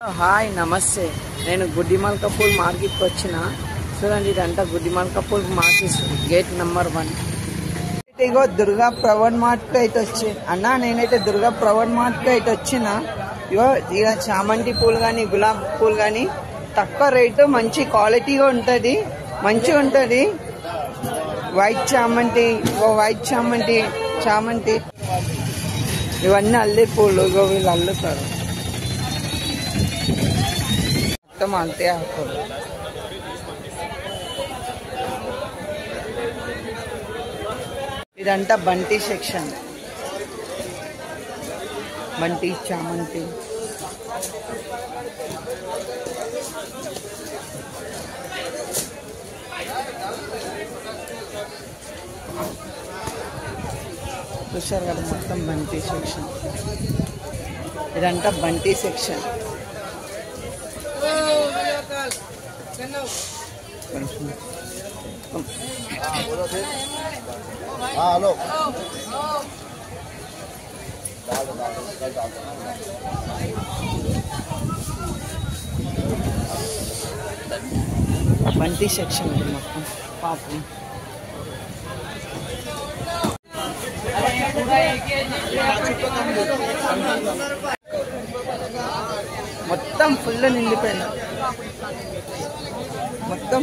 hi నమస్తే నేను గుడ్డిమల్కపూల్ మార్కెట్కి వచ్చిన చూడండి ఇదంతా గుడ్డిమల్కపూల్ మార్కెట్ గేట్ నెంబర్ 1 ఇగో దుర్గా ప్రవణ్ మార్ట్కి అయితే వచ్చి అన్నా నేనైతే దుర్గా ప్రవణ్ మార్ట్కి అయితే వచ్చిన ఇగో ఇక చామంతి పూలు కానీ గులాబ్ పూలు కానీ తక్కువ రేటు మంచి క్వాలిటీగా ఉంటుంది మంచిగా ఉంటుంది వైట్ చామంతి చామంతి ఇవన్నీ అల్లి పూలు ఇగో వీళ్ళు అల్లుతారు మొత్తం అంతే ఆకులు ఇదంతా బంతి సెక్షన్ బంతి చామంతి చూశారు కదా మొత్తం బంతి సెక్షన్ ఇదంతా బంతి సెక్షన్ హలో బంతి సెక్షన్ ఇది మొత్తం పాపం మొత్తం ఫుల్ నిండిపోయినట్టు మొత్తం